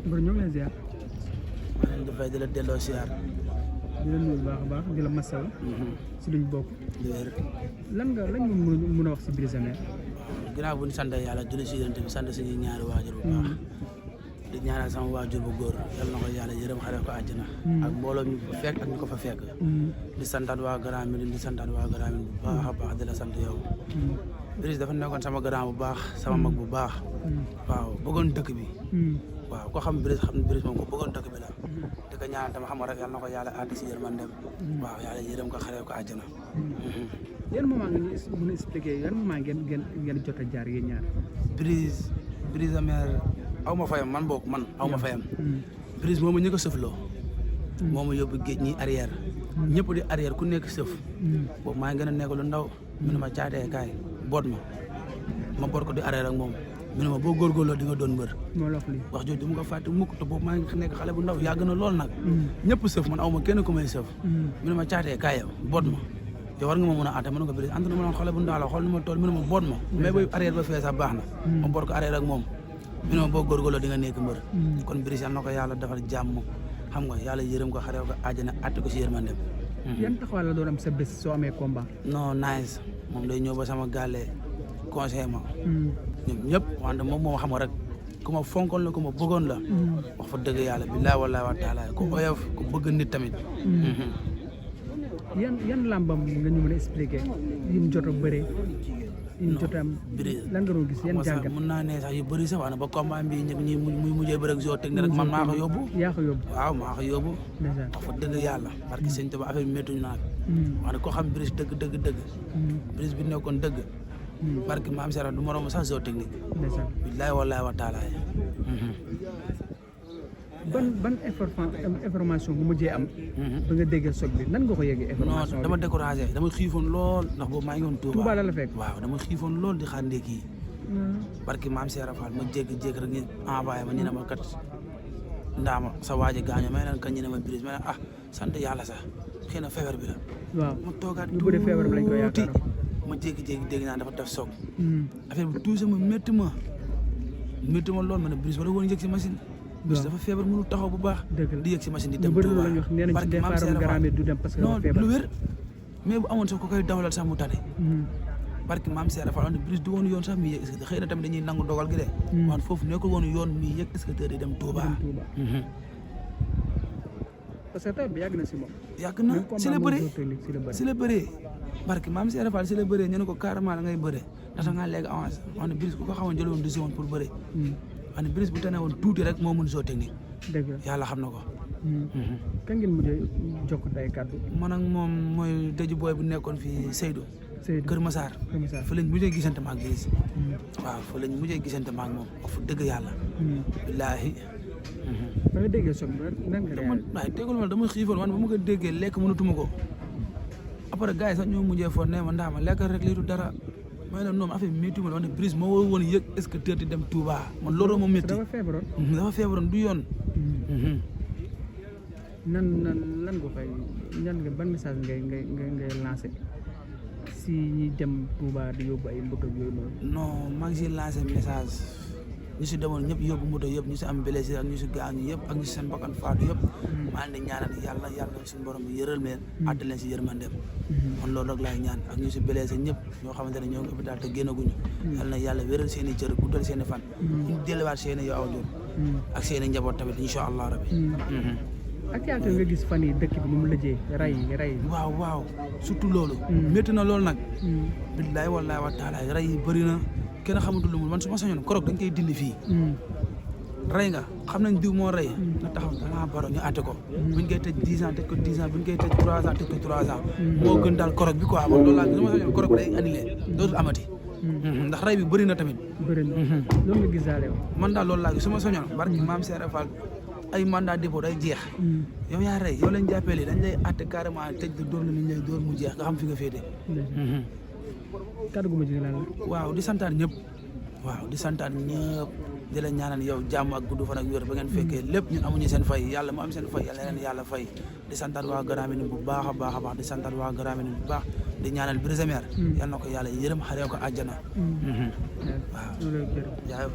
Mbër ñoo ngi lay ziar. maa ngi dafay di la delloo ziar. di la nuyu bu baax a baax di la masaw. si luñ bokk. di wér. lan nga mën a wax si Brise de Mer. ginnaaw bu ñu sant yàlla julli si yonent bi sant suñuy ñaari waajur bu baax. di ñaanal sama waajur bu góor yal na ko yàlla yërëm xare ko àjjana. ak mbooloo ñu fa fekk ak ñu ko fa fekk. di santaat waa Grand Médine di santaat waa Grand Médine bu baax a baax di la sant yow. Brise dafa nekkoon sama grand bu baax sama mag bu baax. waaw bëggoon dëkk bi. waaw ko xam Brise xam ne Brise moom ko bëggoon dëkk bi la. di ko ñaanal dama xam rek yal na ko yàlla àtte si yërmandem. waaw yàlla yërëm ko xare ko àjjana. yan moment nga mën a expliquer yan moment ngeen jot a jaar yéen ñaar. Brise de Mer aw ma fayam man bokk man aw ma fayam. Brise moom ñu ko sëfloo. moo ma yóbbu géej ñi arrière. ñëpp di arrière ku nekk sëf. boobu maa ngi gën a nekk lu ndaw. mu ne ma caatee kaay boot ma boot ko di arrière ak moom. mu ne ma boo góorgóorloo di nga doon mbër. wax jooju du ma ko fàtte mukk te boobu maa ngi nekk xale bu ndaw yàgg na lool nag. ñëpp sëf man aw ma kenn ku may sëf. mu ne ma caatee kaay yow boot ma. yow war nga ma mën a àtte ma ne ko Brise ànd na ma noon xale bu ndaw la xool ni ma toll mu ne ma boot ma. mais booy arrière ba fee sax baax na. ma boot ko arrière ak moom. mu ne ma boo góorgóorloo di nga nekk mbër. kon Brise yal na ko yàlla defal jàmm xam nga yàlla yërëm ko xarew ko àjjana àtte ko si yërmandem. yan taxawaay la doon am sa bés soo amee combat. non nice moom day ñëw ba sama gàlle conseil ma. ñoom ñëpp wante moom moo xam nga rek ku ma fonkoon la ku ma bëggoon la. wax fa dëgg yàlla billaay wallaay wa taala ku oyof ku bëgg nit tamit. yan làmbam nga ñu mën a expliquer yi mu jot a bëree. yi mu jot a am lan nga doon gis yan jàngat. mën naa ne sax yu bëri sax wax na ba combat bi ñëpp ñi muy mujjee bëri ak zoo technique rek man maa ko yóbbu. yaa ko yóbbu waaw maa ko yóbbu. wax fa dëgg yàlla parce que sëñ Tuba affaire bi méttuñu naag. wax ne ko xam Brise dëgg. Brise bi nekkoon dëgg. parce que maam Serap du moroom sax zoo technique. billaay wallaay wa taala. ban information bu mujjee am. ba nga déggee soog bi nan nga ko yëgee information non dama découragé dama xiifoon lool ndax boobu maa ngi woon Touba. Touba la la fekk waaw dama xiifoon lool di xaar ndékki yi. parce que maam Serap Fall ma jékki-jékki rek ñu envoyé ma ñu ne ma kat ndaama sa waaji gaañoo may leen kan ñu ne ma Brise ma ne sant yàlla sax xëy na feebar bi la. waaw ma toogaat lu bëri feebar bi lañ ko yaakaar ma jékki-jékki dégg naa dafa def soog. affaire bi toujours ma métti ma lool ma ne Brise wala woon yëg si machine. Brise dafa feebar mënul taxaw bu baax. di yëg si machine di dem Touba parce que maam Serap du dem parce que non lu wér mais bu amoon sax ko koy dawalal sax mu tane. parce que maam Serap Fall Brise du woon yoon sax mi yëg est-ce que xëy na tamit dañuy nangu dogal gi de. waan foofu nekkul woon yoon mi yëg est-ce que tey di dem Touba. parce que tey bi yàgg na si moom. yàgg na si la bëree parce que maam Serap Fall si la bëree ñu ne ko carrément la ngay bëree ndax da ngaa léegi avance wax ne Brise ku ko xamoon jëlee woon décision woon pour bëree. wax ne Brise bu tane woon tuuti rek moo mën zoo technique. dëgg la yàlla xam na ko. kan ngeen mujjee jokkoo ay kàddu. man ak moom mooy dëju booy bu nekkoon fii Seydou. Kër Massar. fa lañ mujjee gisante ma ak Brise. waaw fa lañ mujjee gisante ma ak moom wax fa dëgg yàlla. billaahi. ba nga déggee soog bi nan nga man waaye déggul ma dama xiifoon man ba ma ko déggee lekk mënatuma ko. après gars yi sax ñoo mujjee foon ne ma ndax ma lekk rek lii du dara. may na noonu affaire bi métti ma wax ne Brise moo woon yëg est-ce que teel di dem Touba man looloo ma métti. dafa feebaroon du yoon. nan nga koy ban message ngay lancé si ñi dem Touba di yóbbu ay moto yooyu noonu. non maa ngi siy lancé message ñu si demoon ñëpp yóbbu moto yëpp ñu si am blessé ak ñu si gaañu yëpp ak ñu si seen bakkan faatu yëpp. maa ngi leen di ñaanal yàlla suñu borom bi yëral leen. àtte leen si yërmandeem. man loolu rek laay ñaan ak ñu si blessé ñëpp ñoo xamante ne ñoo ngi hôpital te génnaguñu. yàlla na yàlla wéral seen i cër guddal seen i fan. ñu delluwaat seen i yow awjur ak seen i njaboot tamit incha allah rabbi. actualité nga gis fan yi dëkk bi ni mu lëjee rey. waaw surtout loolu. métti na loolu nag. billaay wallaay wa taala rey yi bëri na kenn xamatul lu mu man su ma sañoon korog dañ koy dindi fii. rey nga xam nañ diw moo rey. na taxaw dangaa baro ñu àtte ko. buñ koy tëj 10 ans tëj ko 10 ans buñ koy tëj 3 ans tëj ko 3 ans. moo gën daal korog bi quoi man loolu laa su ma sañoon korog day annulé dootul amati. ndax rey bi bëri na tamit. loolu nga gis daal yow. man daal loolu laa gis su ma sañoon barki maam Serap Fall ay mandat dépôt day jeex. yow yaa rey yow lañ jàppee lii dañ lay àtte carrément tëj la dóor la ni ñu lay dóor mu jeex nga xam fi nga féete. kàddu gu mujj lan la. waaw di santaan ñëpp. di la ñaanal yow jàmm ak gudd fan ak wér ba ngeen fekkee lépp ñun amuñu seen fay yàlla mu am seen fay yàlla leen yàlla fay di santaat waa Grand Médine bu baax a baax di santaat waa Grand Médine bu baax di ñaanal Brise de Mer yal na ko yàlla yërëm xaree ko àjjana. waaw.